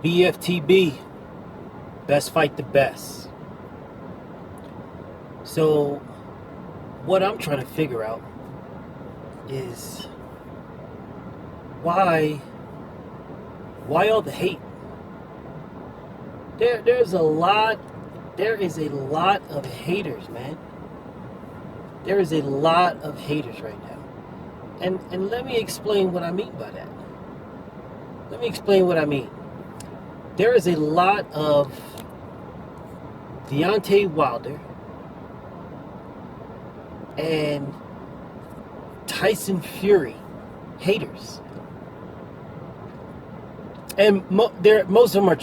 BFTB, best fight the best. So, what I'm trying to figure out is why all the hate? There's a lot. There is a lot of haters, man. There is a lot of haters right now, and let me explain what I mean by that. Let me explain what I mean. There is a lot of Deontay Wilder and Tyson Fury haters, and most of them are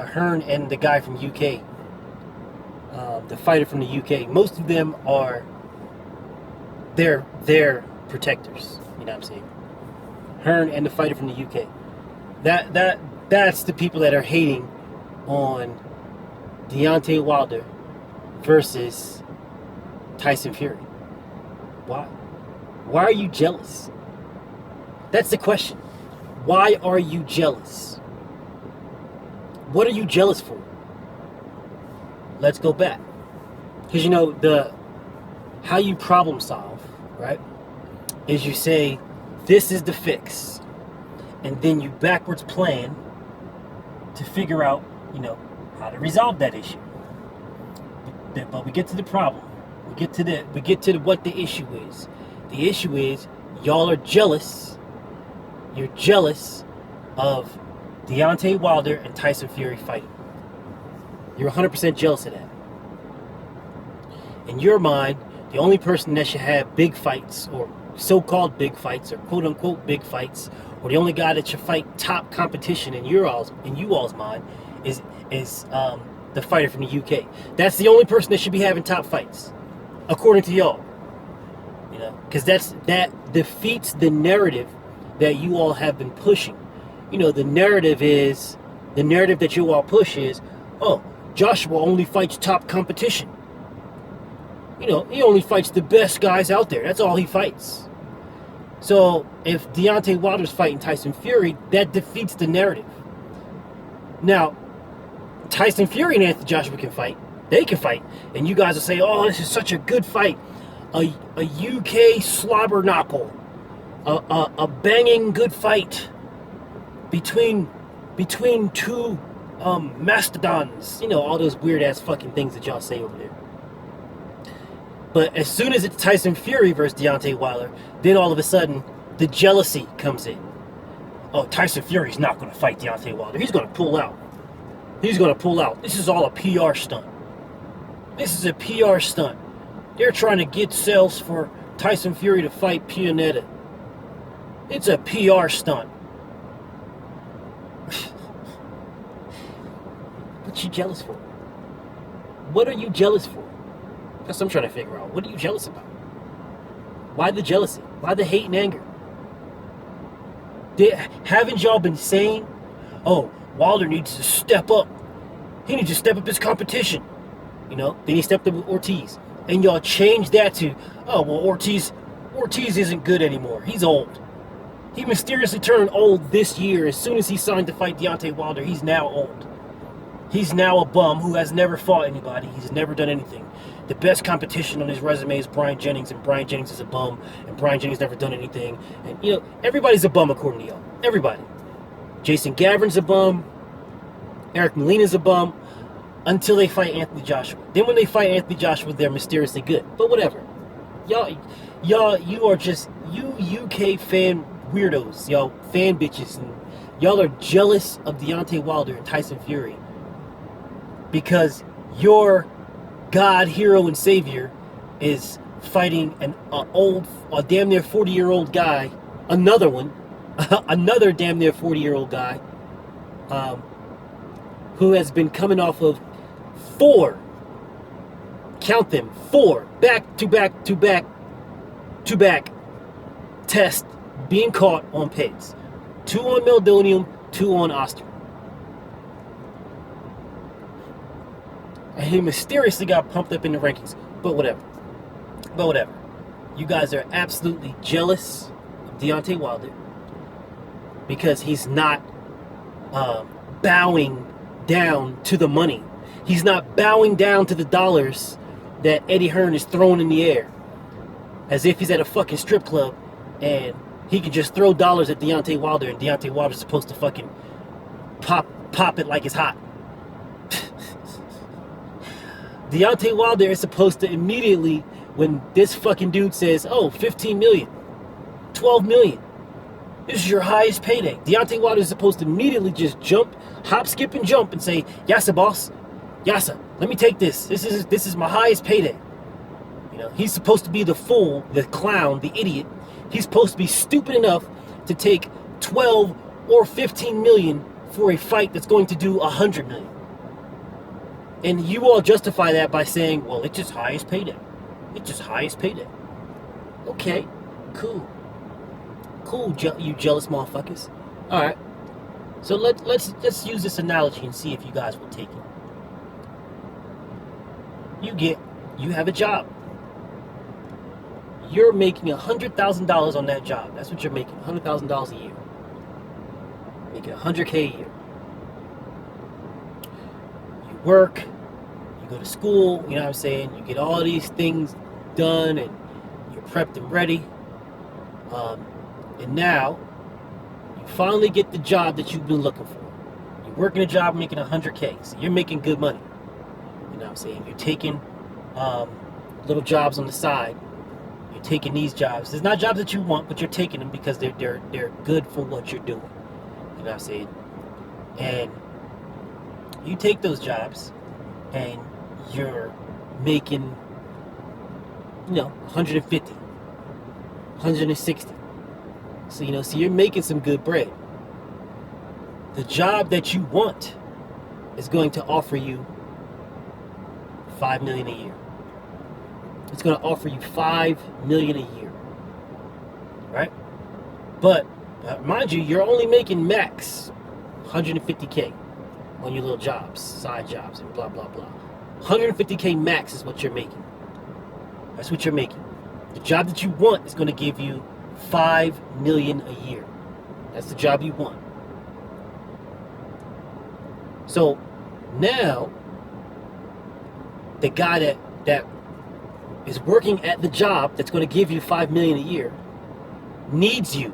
Hearn and the guy from UK, the fighter from the UK. Most of them are their protectors. You know what I'm saying? Hearn and the fighter from the UK. That's the people that are hating on Deontay Wilder versus Tyson Fury. Why? Why are you jealous? That's the question. Why are you jealous? What are you jealous for? Let's go back. Because you know how you problem solve, right? Is you say, this is the fix. And then you backwards plan to figure out, how to resolve that issue. But we get to the problem. We get to what the issue is. The issue is y'all are jealous. You're jealous of Deontay Wilder and Tyson Fury fighting. You're 100% jealous of that. In your mind, the only person that should have big fights, or so-called big fights, or quote-unquote big fights, or the only guy that should fight top competition in you all's mind is the fighter from the UK. That's the only person that should be having top fights, according to y'all. Because that defeats the narrative that you all have been pushing. The narrative that you all push is, oh, Joshua only fights top competition. He only fights the best guys out there. That's all he fights. So if Deontay Wilder's fighting Tyson Fury, that defeats the narrative. Now, Tyson Fury and Anthony Joshua can fight. They can fight. And you guys will say, oh, this is such a good fight. A UK slobber knockle. A banging good fight between two mastodons. All those weird ass fucking things that y'all say over there. But as soon as it's Tyson Fury versus Deontay Wilder, then all of a sudden the jealousy comes in. Oh, Tyson Fury's not going to fight Deontay Wilder. He's going to pull out. This is all a PR stunt. This is a PR stunt. They're trying to get sales for Tyson Fury to fight Pianetta. It's a PR stunt. What you jealous for? What are you jealous for? That's what I'm trying to figure out. What are you jealous about? Why the jealousy? Why the hate and anger? Haven't y'all been saying, oh, Wilder needs to step up. He needs to step up his competition. Then he stepped up with Ortiz. And y'all changed that to, oh, well, Ortiz isn't good anymore. He's old. He mysteriously turned old this year. As soon as he signed to fight Deontay Wilder, he's now old. He's now a bum who has never fought anybody. He's never done anything. The best competition on his resume is Brian Jennings, and Brian Jennings is a bum, and Brian Jennings never done anything. And, everybody's a bum according to y'all. Everybody. Jason Gavrin's a bum. Eric Molina's a bum. Until they fight Anthony Joshua. Then when they fight Anthony Joshua, they're mysteriously good. But whatever. Y'all, you are just, UK fan weirdos. Y'all fan bitches. And y'all are jealous of Deontay Wilder and Tyson Fury. Because your God, hero, and savior is fighting a damn near 40-year-old guy. Another one. Another damn near 40-year-old guy. Who has been coming off of 4, count them, 4 back-to-back tests being caught on PEDs. 2 on meldonium, 2 on Oster. And he mysteriously got pumped up in the rankings. But whatever. You guys are absolutely jealous of Deontay Wilder because he's not bowing down to the money. He's not bowing down to the dollars that Eddie Hearn is throwing in the air, as if he's at a fucking strip club and he can just throw dollars at Deontay Wilder, and Deontay Wilder's supposed to fucking pop it like it's hot. Deontay Wilder is supposed to immediately, when this fucking dude says, oh, 15 million, 12 million, this is your highest payday, Deontay Wilder is supposed to immediately just jump, hop, skip, and jump and say, Yassa, boss, Yassa, let me take this. This is my highest payday. You know, he's supposed to be the fool, the clown, the idiot. He's supposed to be stupid enough to take 12 or 15 million for a fight that's going to do 100 million. And you all justify that by saying, well, it's just highest payday. It's just highest payday. Okay, cool. Cool, you jealous motherfuckers. All right. So let's use this analogy and see if you guys will take it. You have a job. You're making $100,000 on that job. That's what you're making, $100,000 a year. Making $100K a year. You work, you go to school, you know what I'm saying? You get all these things done and you're prepped and ready. And now, you finally get the job that you've been looking for. You're working a job making $100K, so you're making good money. You know what I'm saying? You're taking little jobs on the side. You're taking these jobs. It's not jobs that you want, but you're taking them because they're good for what you're doing. You know what I'm saying? And you take those jobs and you're making, 150, 160. So, so you're making some good bread. The job that you want is going to offer you $5 million a year. It's going to offer you $5 million a year, right? But mind you, you're only making max 150K on your little jobs, side jobs, and blah blah blah. 150K max is what you're making. That's what you're making. The job that you want is going to give you $5 million a year. That's the job you want. So now, the guy that is working at the job that's going to give you $5 million a year needs you.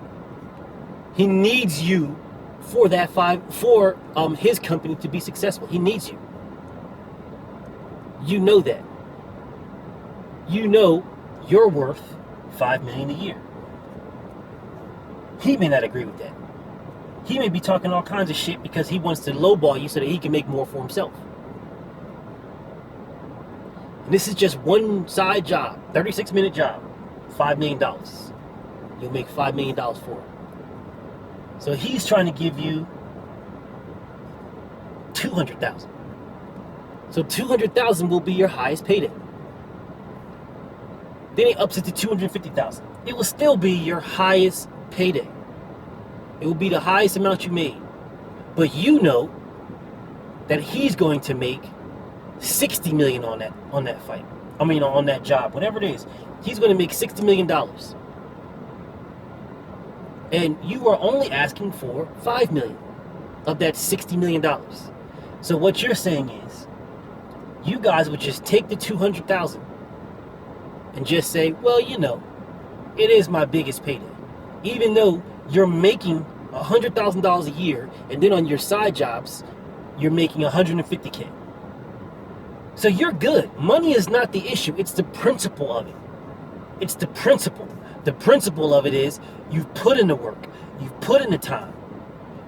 He needs you for his company to be successful. He needs you. You know that. You know you're worth $5 million a year. He may not agree with that. He may be talking all kinds of shit because he wants to lowball you so that he can make more for himself. And this is just one side job, 36-minute job, $5 million. You'll make $5 million for it. So he's trying to give you $200,000. So $200,000 will be your highest payday. Then he ups it to $250,000. It will still be your highest payday. It will be the highest amount you made. But you know that he's going to make $60 million on that fight. I mean, on that job, whatever it is. He's going to make $60 million. And you are only asking for $5 million of that $60 million. So what you're saying is, you guys would just take the $200,000 and just say, well, it is my biggest payday. Even though you're making $100,000 a year, and then on your side jobs, you're making $150K. So you're good. Money is not the issue. It's the principle of it. It's the principle. The principle of it is you've put in the work. You've put in the time.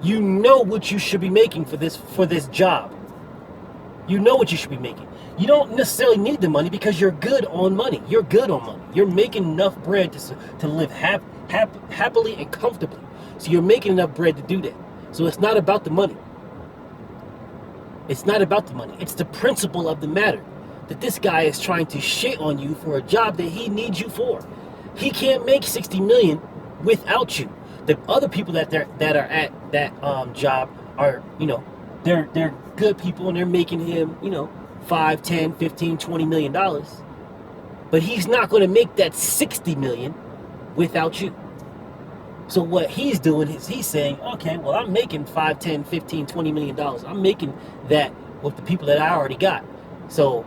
You know what you should be making for this job. You know what you should be making. You don't necessarily need the money because you're good on money. You're good on money. You're making enough bread to live happily and comfortably. So you're making enough bread to do that. So it's not about the money. It's not about the money. It's the principle of the matter that this guy is trying to shit on you for a job that he needs you for. He can't make $60 million without you. The other people that are at that job are, they're good people and they're making him, $5, 10, 15, $20 million. But he's not going to make that $60 million without you. So what he's doing is he's saying, okay, well, I'm making 5, 10, 15, 20 million dollars. I'm making that with the people that I already got. So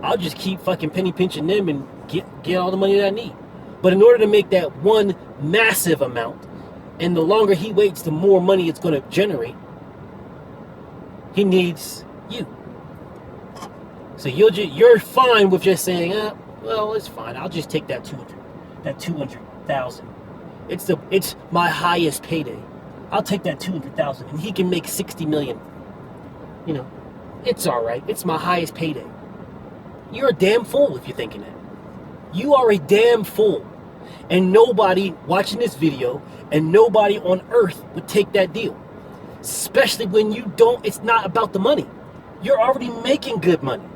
I'll just keep fucking penny pinching them and get all the money that I need. But in order to make that one massive amount, and the longer he waits, the more money it's going to generate, he needs you. So you're fine with just saying, well, it's fine. I'll just take that 200,000. It's my highest payday. I'll take that 200,000, and he can make 60 million. You know, it's all right. It's my highest payday. You're a damn fool if you're thinking that. You are a damn fool. And nobody watching this video and nobody on earth would take that deal. Especially when you don't, it's not about the money. You're already making good money.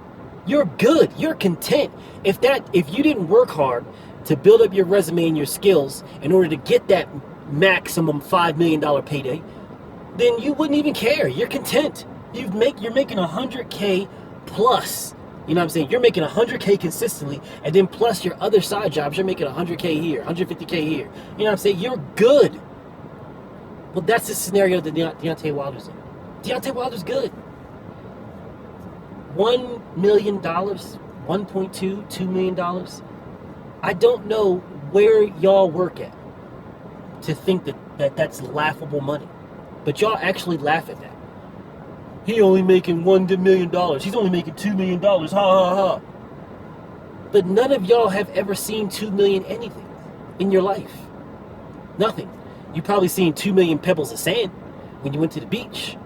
You're good. You're content. If you didn't work hard to build up your resume and your skills in order to get that maximum $5 million payday, then you wouldn't even care. You're content. You're making 100K plus. You know what I'm saying? You're making 100K consistently, and then plus your other side jobs, you're making 100K here, 150K here. You know what I'm saying? You're good. Well, that's the scenario that Deontay Wilder's in. Deontay Wilder's good. $1 million, 1.2, $2 million. I don't know where y'all work at to think that's laughable money. But y'all actually laugh at that. He only making $1 million. He's only making $2 million. Ha ha ha. But none of y'all have ever seen 2 million anything in your life. Nothing. You probably seen 2 million pebbles of sand when you went to the beach.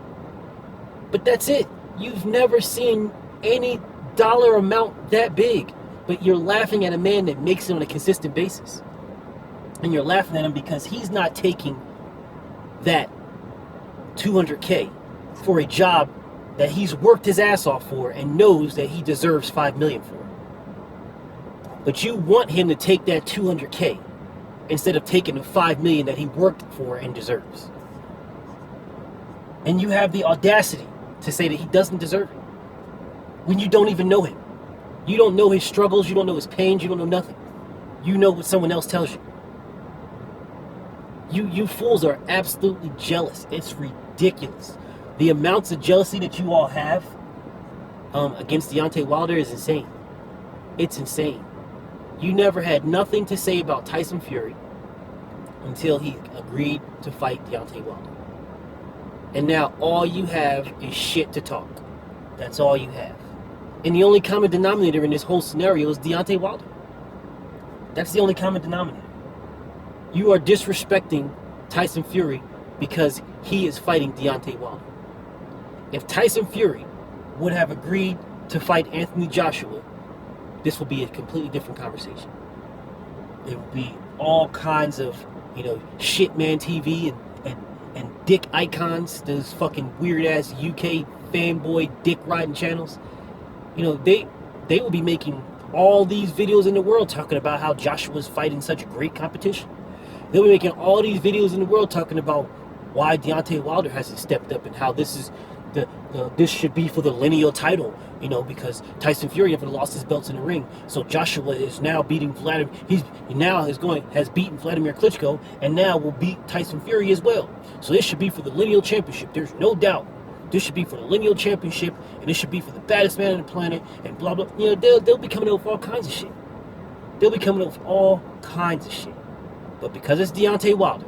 But that's it. You've never seen any dollar amount that big. But you're laughing at a man that makes it on a consistent basis. And you're laughing at him because he's not taking that 200K for a job that he's worked his ass off for and knows that he deserves 5 million for. But you want him to take that 200K instead of taking the 5 million that he worked for and deserves. And you have the audacity to say that he doesn't deserve it when you don't even know him. You don't know his struggles, you don't know his pains, you don't know nothing. You know what someone else tells you. You fools are absolutely jealous. It's ridiculous. The amounts of jealousy that you all have against Deontay Wilder is insane. It's insane. You never had nothing to say about Tyson Fury until he agreed to fight Deontay Wilder. And now all you have is shit to talk. That's all you have. And the only common denominator in this whole scenario is Deontay Wilder. That's the only common denominator. You are disrespecting Tyson Fury because he is fighting Deontay Wilder. If Tyson Fury would have agreed to fight Anthony Joshua, this would be a completely different conversation. It would be all kinds of, shitman TV and dick icons, those fucking weird ass UK fanboy dick riding channels. They will be making all these videos in the world talking about how Joshua's fighting such great competition. They'll be making all these videos in the world talking about why Deontay Wilder hasn't stepped up and how this is this should be for the lineal title, because Tyson Fury never lost his belts in the ring. So Joshua is now beating Vladimir. Has beaten Vladimir Klitschko and now will beat Tyson Fury as well. So this should be for the lineal championship. There's no doubt. This should be for the lineal championship, and this should be for the baddest man on the planet, and blah blah. They'll be coming up with all kinds of shit. They'll be coming up with all kinds of shit. But because it's Deontay Wilder,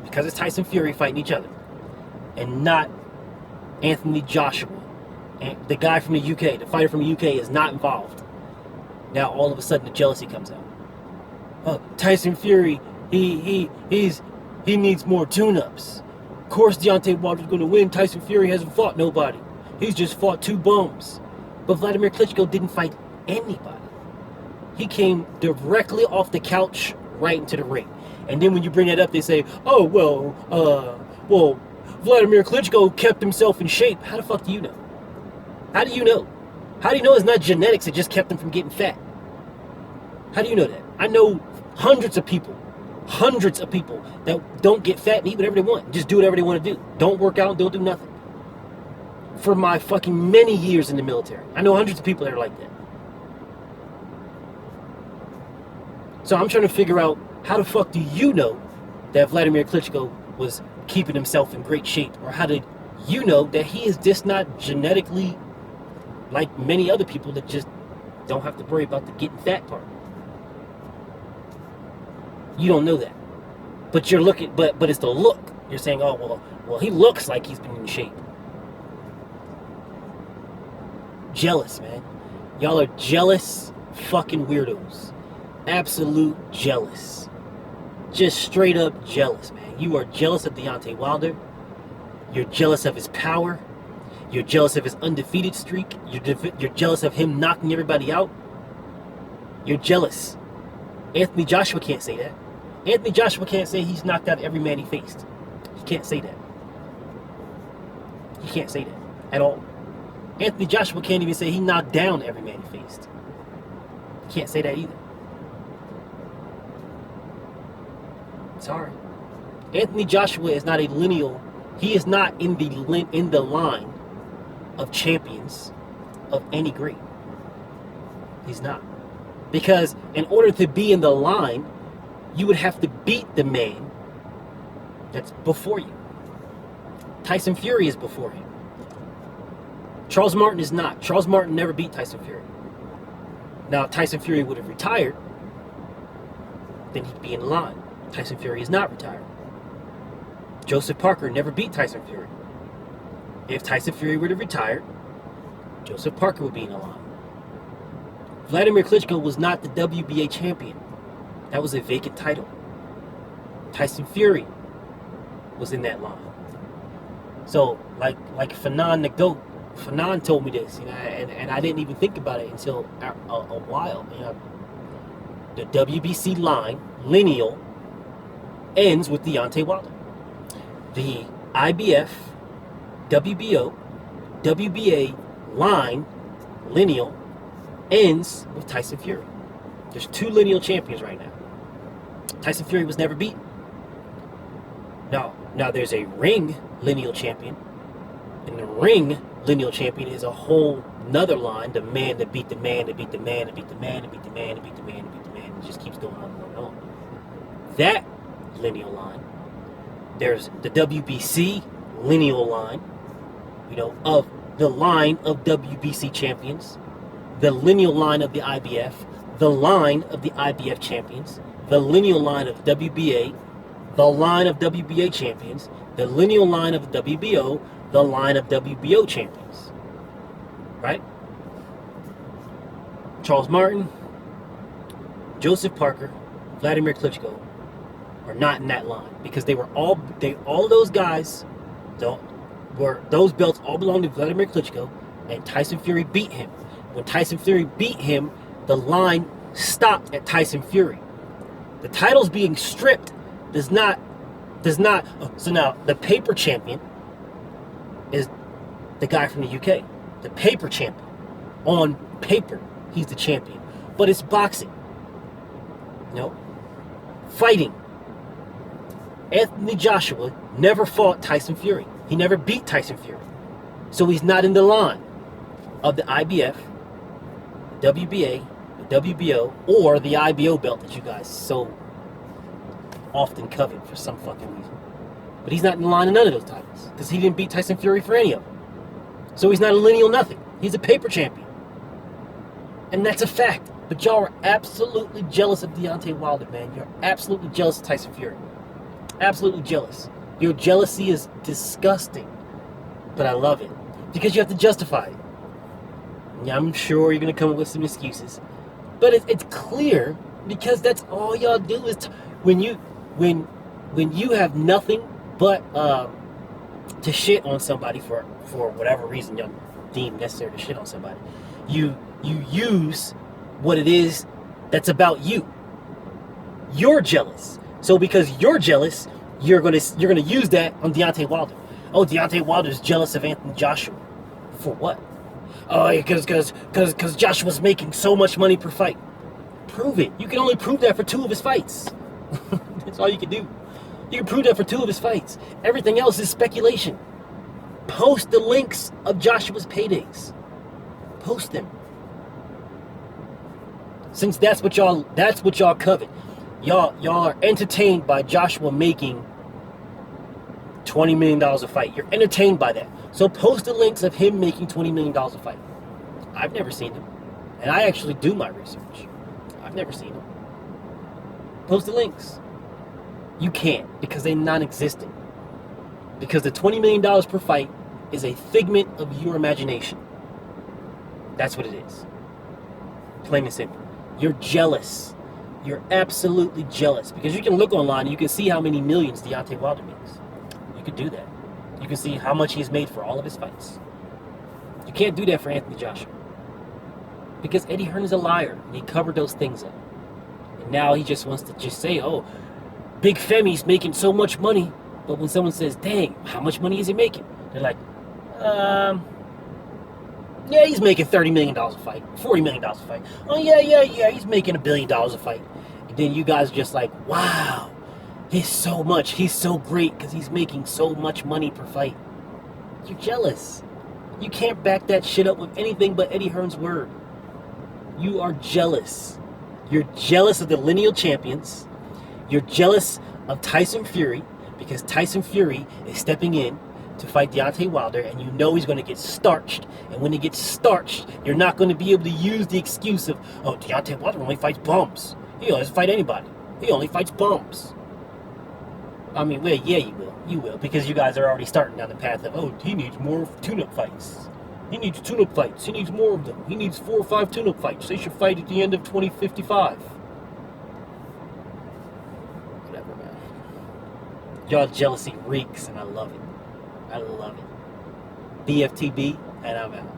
because it's Tyson Fury fighting each other, and not Anthony Joshua, and the guy from the UK, the fighter from the UK is not involved. Now all of a sudden the jealousy comes out. Tyson Fury, he needs more tune-ups. Of course Deontay Wilder's going to win. Tyson Fury hasn't fought nobody. He's just fought 2 bums. But Vladimir Klitschko didn't fight anybody. He came directly off the couch right into the ring. And then when you bring that up, they say, oh, well, Vladimir Klitschko kept himself in shape. How the fuck do you know? How do you know? How do you know it's not genetics that just kept him from getting fat? How do you know that? I know hundreds of people that don't get fat and eat whatever they want. Just do whatever they want to do. Don't work out, don't do nothing. For my fucking many years in the military, I know hundreds of people that are like that. So I'm trying to figure out, how the fuck do you know that Vladimir Klitschko was keeping himself in great shape? Or how did you know that he is just not genetically like many other people that just don't have to worry about the getting fat part? You don't know that. But you're looking, but it's the look. You're saying, oh, well, he looks like he's been in shape. Jealous, man. Y'all are jealous fucking weirdos. Absolute jealous. Just straight up jealous, man. You are jealous of Deontay Wilder. You're jealous of his power. You're jealous of his undefeated streak. You're jealous of him knocking everybody out. You're jealous. Anthony Joshua can't say that. Anthony Joshua can't say he's knocked out every man he faced. He can't say that. He can't say that at all. Anthony Joshua can't even say he knocked down every man he faced. He can't say that either. Sorry. Anthony Joshua is not a lineal. He is not in the line of champions of any grade. He's not. Because in order to be in the line, you would have to beat the man that's before you. Tyson Fury is before him. Charles Martin is not. Charles Martin never beat Tyson Fury. Now, if Tyson Fury would have retired, then he'd be in line. Tyson Fury is not retired. Joseph Parker never beat Tyson Fury. If Tyson Fury would have retired, Joseph Parker would be in the line. Vladimir Klitschko was not the WBA champion. That was a vacant title. Tyson Fury was in that line. So, like Fanon the GOAT, Fanon told me this, and I didn't even think about it until a while. The WBC line, lineal, ends with Deontay Wilder. The IBF, WBO, WBA line, lineal, ends with Tyson Fury. There's two lineal champions right now. Tyson Fury was never beaten. Now there's a ring lineal champion, and the ring lineal champion is a whole nother line. The man that beat the man that beat the man that beat the man that beat the man that beat the man that beat the man. It just keeps going on and on and on. That lineal line. There's the WBC lineal line, of the line of WBC champions, the lineal line of the IBF, the line of the IBF champions, the lineal line of WBA, the line of WBA champions, the lineal line of WBO, the line of WBO champions. Right? Charles Martin, Joseph Parker, Vladimir Klitschko are not in that line because all of those guys, those belts all belong to Vladimir Klitschko, and Tyson Fury beat him. When Tyson Fury beat him, the line stopped at Tyson Fury. The titles being stripped does not. So now the paper champion is the guy from the UK. The paper champion. On paper, he's the champion. But it's boxing. Fighting. Anthony Joshua never fought Tyson Fury. He never beat Tyson Fury. So he's not in the line of the IBF, WBA, the WBO, or the IBO belt that you guys so often covet for some fucking reason. But he's not in the line of none of those titles because he didn't beat Tyson Fury for any of them. So he's not a lineal nothing. He's a paper champion. And that's a fact. But y'all are absolutely jealous of Deontay Wilder, man. You're absolutely jealous of Tyson Fury. Absolutely jealous. Your jealousy is disgusting. But I love it. Because you have to justify it. Yeah, I'm sure you're going to come up with some excuses. But it's clear because that's all y'all do is when you have nothing but to shit on somebody for whatever reason y'all deem necessary to shit on somebody, you use what it is that's about you. You're jealous. So because you're jealous, you're gonna use that on Deontay Wilder. Oh, Deontay Wilder's jealous of Anthony Joshua. For what? Oh, because Joshua's making so much money per fight. Prove it. You can only prove that for 2 of his fights. That's all you can do. You can prove that for 2 of his fights. Everything else is speculation. Post the links of Joshua's paydays. Post them. Since that's what y'all covet. Y'all are entertained by Joshua making $20 million a fight. You're entertained by that. So post the links of him making $20 million a fight. I've never seen him. And I actually do my research. I've never seen him. Post the links. You can't, because they're non-existent. Because the $20 million per fight is a figment of your imagination. That's what it is. Plain and simple. You're jealous. You're absolutely jealous. Because you can look online and you can see how many millions Deontay Wilder makes. You can do that. You can see how much he's made for all of his fights. You can't do that for Anthony Joshua. Because Eddie Hearn is a liar. And he covered those things up. And now he just wants to just say, oh, Big Femi's making so much money. But when someone says, dang, how much money is he making? They're like, yeah, he's making $30 million a fight, $40 million a fight. Oh, yeah, he's making $1 billion a fight. And then you guys are just like, wow, he's so much. He's so great because he's making so much money per fight. You're jealous. You can't back that shit up with anything but Eddie Hearn's word. You are jealous. You're jealous of the lineal champions. You're jealous of Tyson Fury because Tyson Fury is stepping in to fight Deontay Wilder, and you know he's going to get starched. And when he gets starched, you're not going to be able to use the excuse of, oh, Deontay Wilder only fights bums. He doesn't fight anybody. He only fights bums. I mean, well, yeah, you will. You will, because you guys are already starting down the path of, oh, he needs more tune-up fights. He needs tune-up fights. He needs more of them. He needs 4 or 5 tune-up fights. They should fight at the end of 2055. Whatever, man. Y'all jealousy reeks, and I love it. I love it. BFTB, and I'm out.